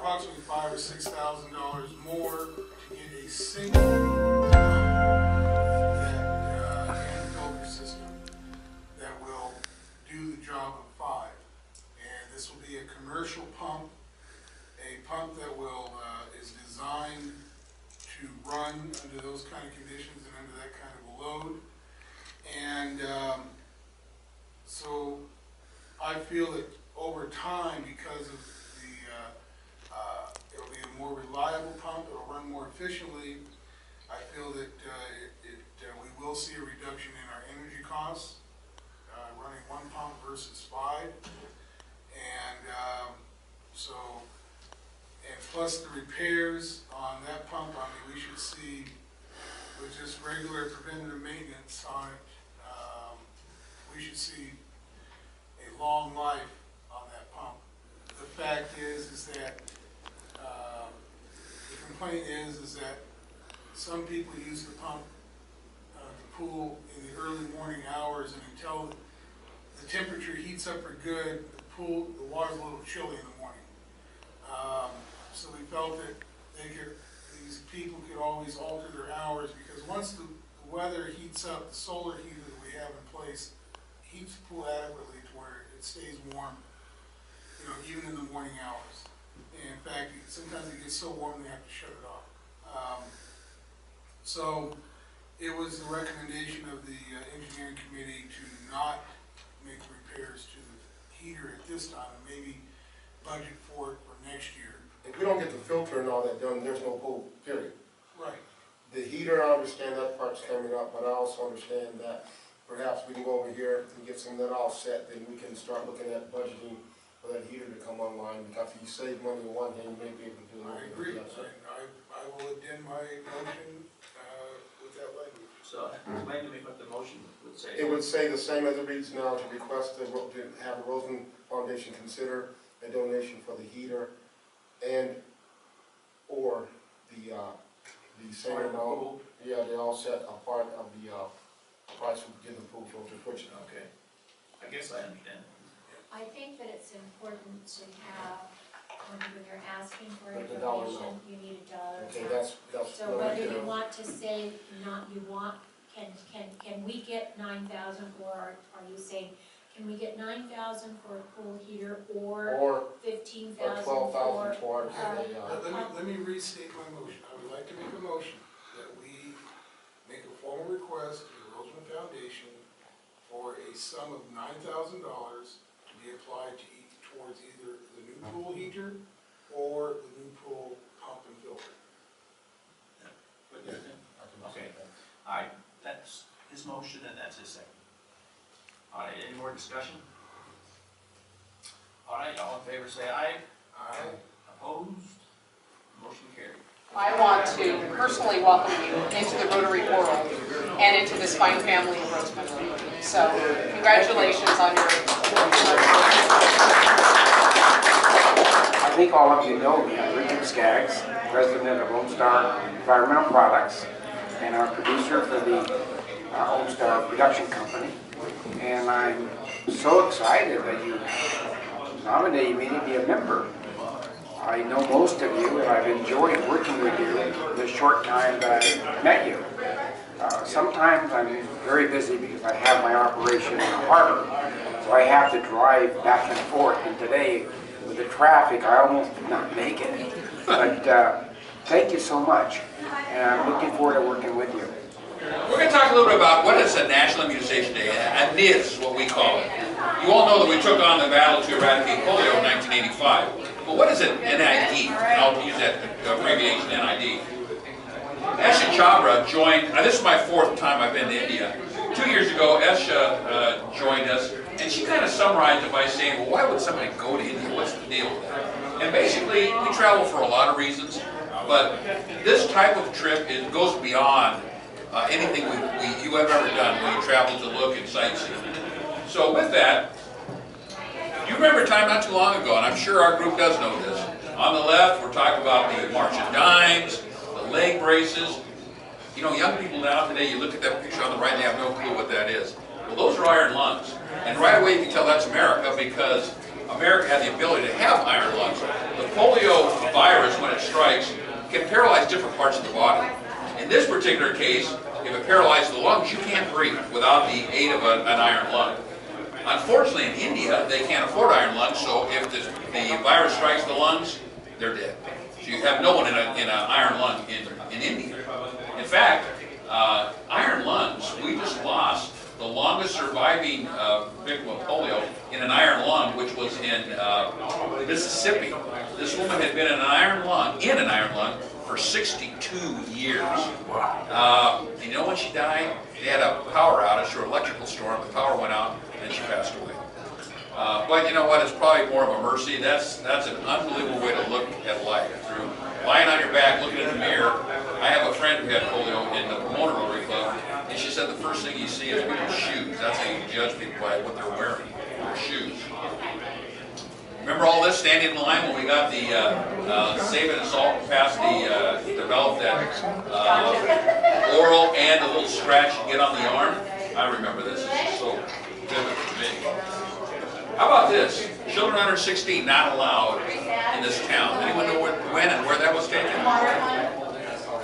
approximately $5,000 or $6,000 more to get a single and filter system that will do the job of 5. And this will be a commercial pump, a pump that will is designed to run under those kind of conditions and under that kind of a load. And so I feel that over time, because of it'll be a more reliable pump, it'll run more efficiently, I feel that we will see a reduction in our energy costs, running 1 pump versus 5. And and plus the repairs on that pump, I mean, we should see, with just regular preventative maintenance on it, we should see a long life on that pump. The fact is that the complaint is that some people use the pump, the pool, in the early morning hours, and until the temperature heats up for good, the water's a little chilly in the morning. So we felt that these people could always alter their hours, because once the weather heats up, the solar heater that we have in place heats the pool adequately to where it stays warm, even in the morning hours. And in fact, sometimes it gets so warm they have to shut it off. So it was the recommendation of the engineering committee to not make repairs to the heater at this time, and maybe budget for it for next year. If we don't get the filter and all that done, there's no pool, period. Right. The heater, I understand that part's coming up, but I also understand that perhaps we can go over here and get some of that all set, then we can start looking at budgeting for that heater to come online, because if you save money on one hand, you may be able to do it. I agree. I will addend my motion with that language. So, explain to me what the motion would say. It would say the same as it reads now, to request to have the Rosamond Foundation consider a donation for the heater and or the same amount. Yeah, they all set a part of the price of getting the pool filter switched. Okay. I guess I understand. I think that it's important to have, when you're asking for The dollar information, amount. you need a dollar Okay, amount. that's So whether you want to say, can we get 9,000, or are you saying, can we get 9,000 for a pool heater, or 15,000 12,000 for? Let me restate my motion. I would like to make a motion that we make a formal request to the Rosamond Foundation for a sum of $9,000 to be applied towards either the new pool heater or the new pool pump and filter. Okay. All right. That's his motion, and that's his second. All right. Any more discussion? All right. All in favor, say aye. Aye. Opposed? Motion carried. I want to personally welcome you into the Rotary world and into this fine family of Rosamond Rotary. So, congratulations on your. I think all of you know me. I'm Richard Skagg, president of Lone Star Environmental Products, and our producer for the Lone Star Production Company. And I'm so excited that you nominated me to be a member. I know most of you, and I've enjoyed working with you the short time that I met you. Sometimes I'm very busy because I have my operation in the harbor, so I have to drive back and forth. And today, with the traffic, I almost did not make it. But thank you so much, and I'm looking forward to working with you. We're going to talk a little bit about what is a National Immunization Day, and NIDS is what we call it. You all know that we took on the battle to eradicate polio in 1985. But what is an NID? And I'll use that abbreviation NID. Esha Chabra joined, this is my 4th time I've been to India. 2 years ago, Esha joined us, and she kind of summarized it by saying, well, why would somebody go to India? What's the deal with that? And basically, we travel for a lot of reasons, but this type of trip goes beyond anything you have ever done when you travel to look and sightsee. So with that, you remember a time not too long ago, and I'm sure our group does know this. On the left, we're talking about the March of Dimes, the leg braces. You know, young people now today, you look at that picture on the right, they have no clue what that is. Well, those are iron lungs. And right away you can tell that's America, because America had the ability to have iron lungs. The polio different parts of the body. In this particular case, if it paralyzes the lungs, you can't breathe without the aid of an iron lung. Unfortunately, in India, they can't afford iron lungs, so if the virus strikes the lungs, they're dead. So you have no one in an iron lung in India. In fact, iron lungs, we just lost the longest surviving victim of polio in an iron lung, which was in Mississippi. This woman had been in an iron lung for 62 years. Wow. And you know when she died? They had a power outage or electrical storm. The power went out, and she passed away. But you know what? It's probably more of a mercy. That's an unbelievable way to look at life. Through lying on your back, looking in the mirror. I have a friend who had polio in the Pomona Rotary Club, and she said the first thing you see is people's shoes. That's how you judge people by what they're wearing, their shoes. Remember all this standing in line when we got the saving and salt capacity developed that oral and a little scratch you get on the arm? I remember this. This is so vivid for me. How about this? Children under 16 not allowed in this town. Anyone know when and where that was taken?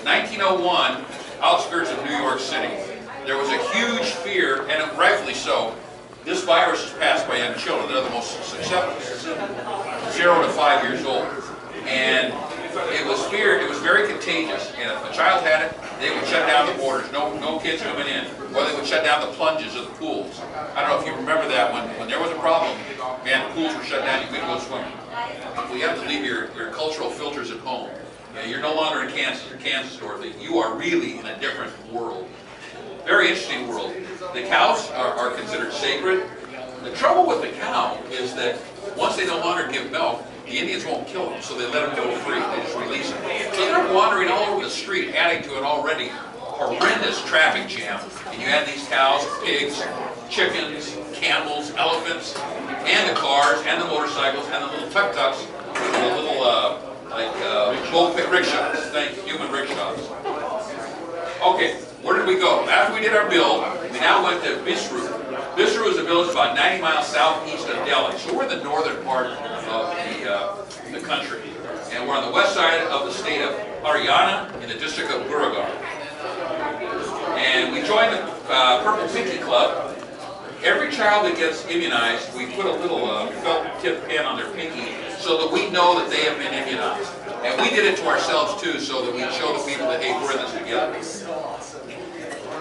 1901, outskirts of New York City. There was a huge fear, and rightfully so. This virus is passed by young children. They're the most susceptible, 0 to 5 years old. And it was feared, it was very contagious. And if a child had it, they would shut down the borders. No kids coming in. Or they would shut down the plunges of the pools. I don't know if you remember that when there was a problem, man, the pools were shut down, you couldn't go swimming. Well, you have to leave your cultural filters at home. You're no longer in Kansas, Dorothy. You are really in a different world. Very interesting world. The cows are considered sacred. The trouble with the cow is that once they no longer give milk, the Indians won't kill them, so they let them go free. They just release them. So they're wandering all over the street, adding to an already horrendous traffic jam. And you had these cows, pigs, chickens, camels, elephants, and the cars, and the motorcycles, and the little tuk-tuks, the little bull pit rickshaws. Thank you, human rickshaws. Okay, where did we go? After we did our build, we now went to Bisru. Bisru is a village about 90 miles southeast of Delhi. So we're in the northern part of the country. And we're on the west side of the state of Haryana in the district of Gurugram. And we joined the Purple Pinky Club. Every child that gets immunized, we put a little felt tip pin on their pinky so that we know that they have been immunized. And we did it to ourselves too, so that we show the people that, hey, we're in this together.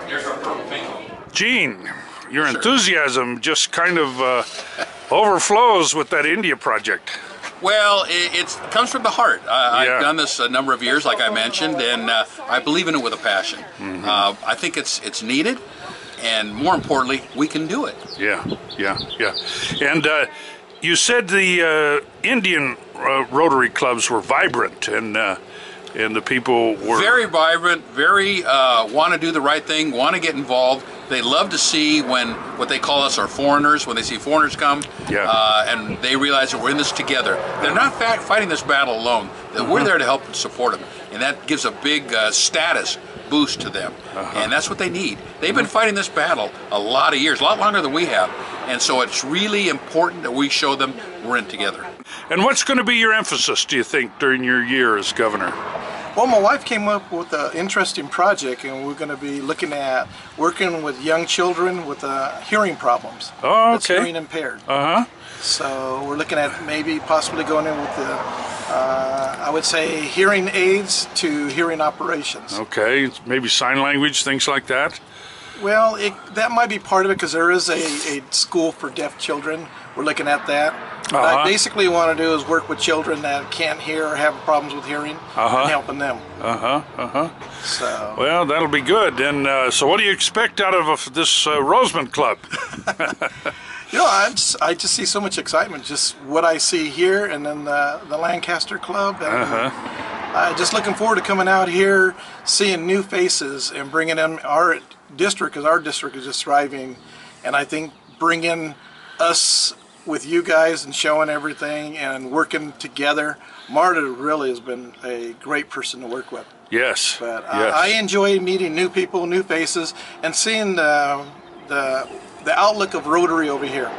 There's our Purple Pinky. Gene, your enthusiasm just kind of overflows with that India project. Well, it comes from the heart. I've done this a number of years, like I mentioned, and I believe in it with a passion. I think it's needed, and more importantly, we can do it. Yeah. And you said the Indian Rotary clubs were vibrant, and the people were very vibrant, very want to do the right thing, want to get involved. They love to see when what they call us are foreigners, when they see foreigners come, and they realize that we're in this together. They're not fighting this battle alone. That we're there to help and support them, and that gives a big status boost to them, and that's what they need. They've been fighting this battle a lot of years, a lot longer than we have, and so it's really important that we show them we're in together. And what's going to be your emphasis, do you think, during your year as governor? Well, my wife came up with an interesting project, and we're going to be looking at working with young children with hearing problems. Oh, okay. That's hearing impaired. So we're looking at maybe possibly going in with the, I would say, hearing aids to hearing operations. Okay, maybe sign language, things like that? Well, that might be part of it, because there is a school for deaf children. We're looking at that. What I basically want to do is work with children that can't hear or have problems with hearing and helping them. So. Well, that'll be good. And so what do you expect out of this Rosamond Club? You know, I just see so much excitement, just what I see here, and then the Lancaster Club. And, just looking forward to coming out here, seeing new faces, and bringing in our district, because our district is just thriving. And I think bringing us with you guys and showing everything and working together. Marta really has been a great person to work with. Yes. But I enjoy meeting new people, new faces, and seeing the outlook of Rotary over here.